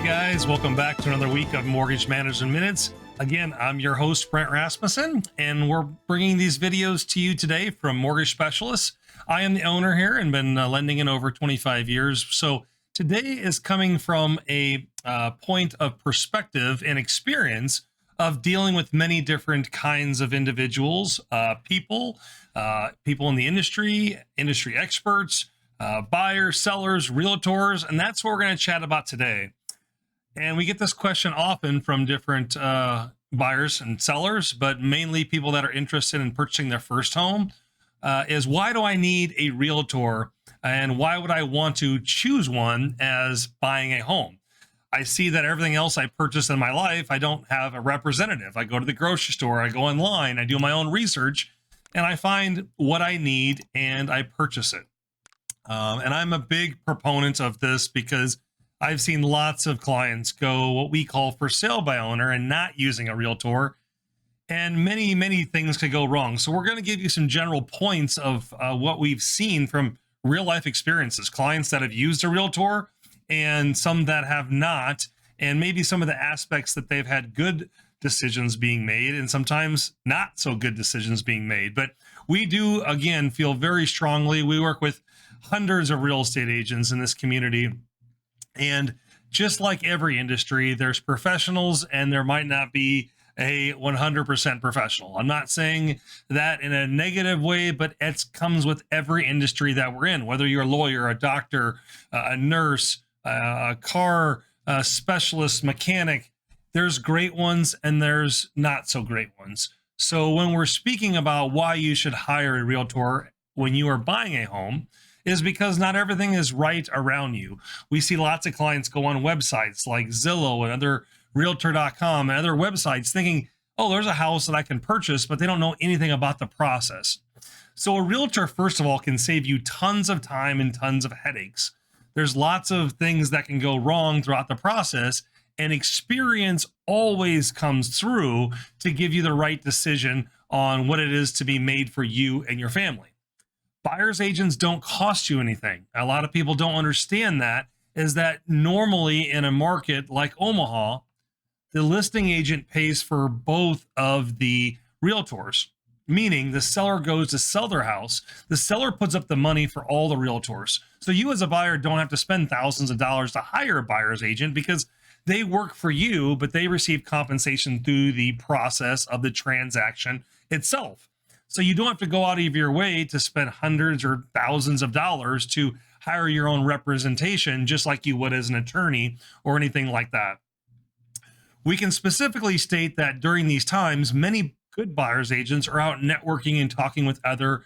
guys, welcome back to another week of Mortgage Management Minutes. Again, I'm your host, Brent Rasmussen, and we're bringing these videos to you today from Mortgage Specialists. I am the owner here and been lending in over 25 years. So today is coming from a point of perspective and experience of dealing with many different kinds of individuals, people in the industry experts, buyers, sellers, realtors, and that's what we're going to chat about today. And we get this question often from different buyers and sellers, but mainly people that are interested in purchasing their first home, is why do I need a realtor and why would I want to choose one as buying a home? I see that everything else I purchase in my life, I don't have a representative. I go to the grocery store, I go online, I do my own research, and I find what I need and I purchase it. And I'm a big proponent of this because I've seen lots of clients go what we call for sale by owner and not using a realtor, and many things could go wrong. So we're going to give you some general points of what we've seen from real life experiences, clients that have used a realtor and some that have not, and maybe some of the aspects that they've had good decisions being made and sometimes not so good decisions being made. But we do, again, feel very strongly. We work with hundreds of real estate agents in this community. And just like every industry, there's professionals and there might not be a 100% professional. I'm not saying that in a negative way, but it comes with every industry that we're in, whether you're a lawyer, a doctor, a nurse, a car specialist, mechanic. There's great ones and there's not so great ones. So when we're speaking about why you should hire a realtor when you are buying a home, is because not everything is right around you. We see lots of clients go on websites like Zillow and other Realtor.com and other websites thinking, oh, there's a house that I can purchase, but they don't know anything about the process. So a realtor, first of all, can save you tons of time and tons of headaches. There's lots of things that can go wrong throughout the process, and experience always comes through to give you the right decision on what it is to be made for you and your family. Buyer's agents don't cost you anything. A lot of people don't understand that, is that normally in a market like Omaha, the listing agent pays for both of the realtors, meaning the seller goes to sell their house. The seller puts up the money for all the realtors. So you as a buyer don't have to spend thousands of dollars to hire a buyer's agent because they work for you, but they receive compensation through the process of the transaction itself. So you don't have to go out of your way to spend hundreds or thousands of dollars to hire your own representation, just like you would as an attorney or anything like that. We can specifically state that during these times, many good buyer's agents are out networking and talking with other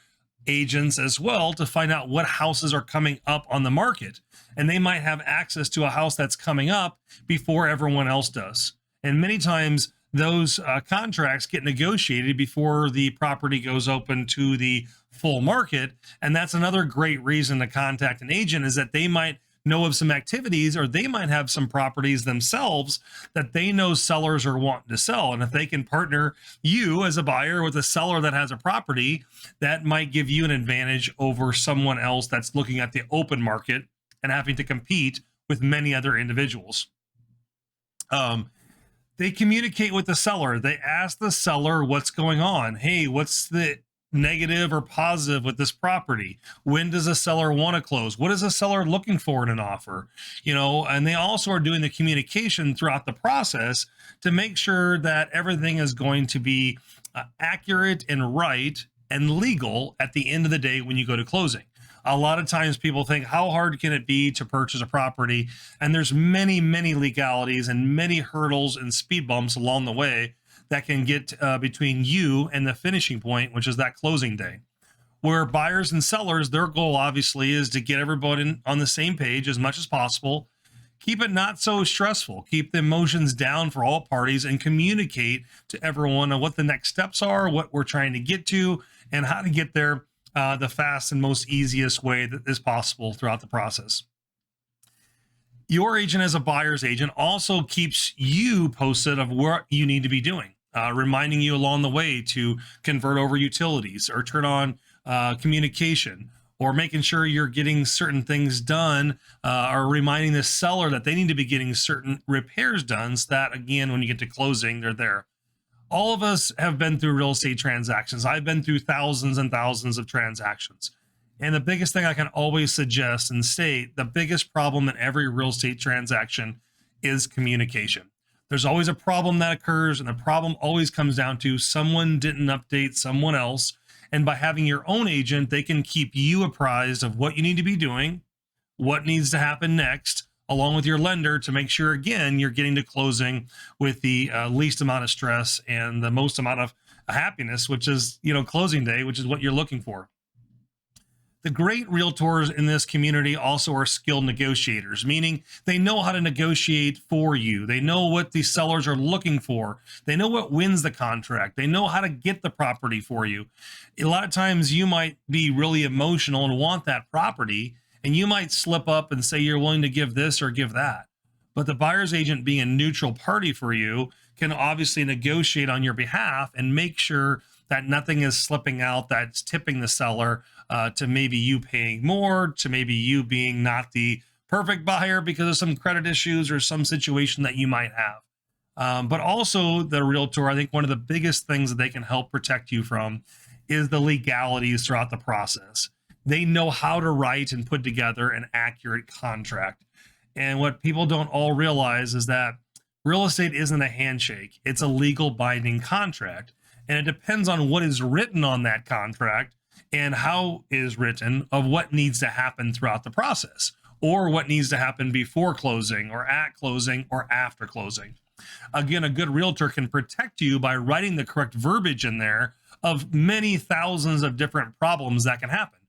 agents as well to find out what houses are coming up on the market. And they might have access to a house that's coming up before everyone else does. And many times, those contracts get negotiated before the property goes open to the full market. And that's another great reason to contact an agent, is that they might know of some activities, or they might have some properties themselves that they know sellers are wanting to sell. And if they can partner you as a buyer with a seller that has a property, that might give you an advantage over someone else that's looking at the open market and having to compete with many other individuals. They communicate with the seller. They ask the seller what's going on. Hey, what's the negative or positive with this property? When does a seller want to close? What is a seller looking for in an offer? And they also are doing the communication throughout the process to make sure that everything is going to be accurate and right and legal at the end of the day when you go to closing. A lot of times people think, how hard can it be to purchase a property? And there's many legalities and many hurdles and speed bumps along the way that can get between you and the finishing point, which is that closing day. Where buyers and sellers, their goal obviously is to get everybody on the same page as much as possible. Keep it not so stressful. Keep the emotions down for all parties and communicate to everyone on what the next steps are, what we're trying to get to, and how to get there the fast and most easiest way that is possible throughout the process. Your agent as a buyer's agent also keeps you posted of what you need to be doing, reminding you along the way to convert over utilities or turn on communication, or making sure you're getting certain things done, or reminding the seller that they need to be getting certain repairs done so that, again, when you get to closing, they're there. All of us have been through real estate transactions. I've been through thousands and thousands of transactions. And the biggest thing I can always suggest and state, the biggest problem in every real estate transaction is communication. There's always a problem that occurs, and the problem always comes down to someone didn't update someone else. And by having your own agent, they can keep you apprised of what you need to be doing, what needs to happen next, along with your lender, to make sure, again, you're getting to closing with the least amount of stress and the most amount of happiness, which is, closing day, which is what you're looking for. The great realtors in this community also are skilled negotiators, meaning they know how to negotiate for you. They know what the sellers are looking for. They know what wins the contract. They know how to get the property for you. A lot of times you might be really emotional and want that property, and you might slip up and say you're willing to give this or give that. But the buyer's agent, being a neutral party for you, can obviously negotiate on your behalf and make sure that nothing is slipping out that's tipping the seller to maybe you paying more, to maybe you being not the perfect buyer because of some credit issues or some situation that you might have. But also the realtor, I think one of the biggest things that they can help protect you from is the legalities throughout the process. They know how to write and put together an accurate contract. And what people don't all realize is that real estate isn't a handshake. It's a legal binding contract. And it depends on what is written on that contract and how it is written of what needs to happen throughout the process, or what needs to happen before closing or at closing or after closing. Again, a good realtor can protect you by writing the correct verbiage in there of many thousands of different problems that can happen.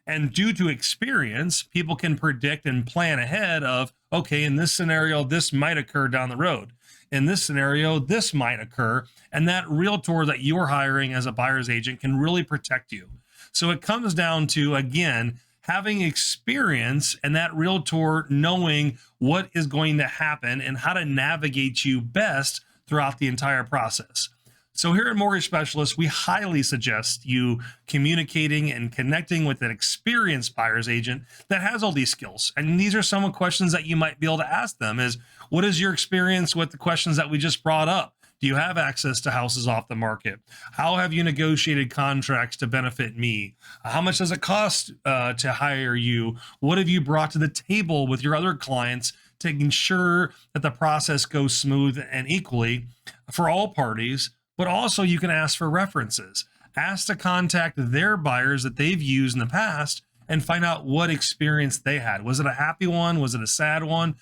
And due to experience, people can predict and plan ahead of, okay, in this scenario, this might occur down the road. In this scenario, this might occur. And that realtor that you're hiring as a buyer's agent can really protect you. So it comes down to, again, having experience and that realtor knowing what is going to happen and how to navigate you best throughout the entire process. So here at Mortgage Specialists, we highly suggest you communicating and connecting with an experienced buyer's agent that has all these skills. And these are some of the questions that you might be able to ask them is, what is your experience with the questions that we just brought up? Do you have access to houses off the market? How have you negotiated contracts to benefit me? How much does it cost to hire you? What have you brought to the table with your other clients to ensure that the process goes smooth and equally for all parties? But also you can ask for references. Ask to contact their buyers that they've used in the past and find out what experience they had. Was it a happy one? Was it a sad one?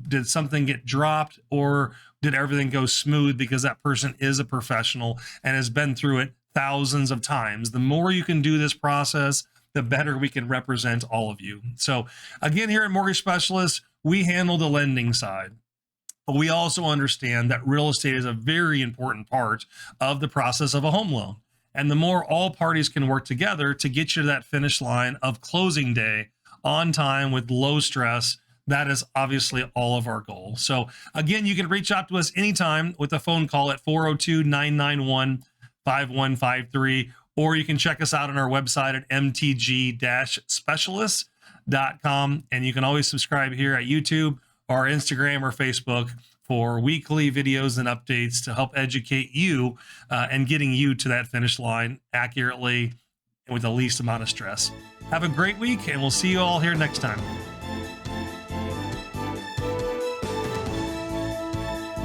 Did something get dropped, or did everything go smooth because that person is a professional and has been through it thousands of times? The more you can do this process, the better we can represent all of you. So again, here at Mortgage Specialists, we handle the lending side. But we also understand that real estate is a very important part of the process of a home loan. And the more all parties can work together to get you to that finish line of closing day on time with low stress, that is obviously all of our goal. So again, you can reach out to us anytime with a phone call at 402-991-5153, or you can check us out on our website at mtg-specialists.com. And you can always subscribe here at YouTube or Instagram or Facebook for weekly videos and updates to help educate you and getting you to that finish line accurately and with the least amount of stress. Have a great week, and we'll see you all here next time.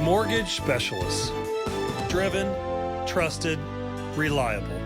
Mortgage Specialists. Driven, trusted, reliable.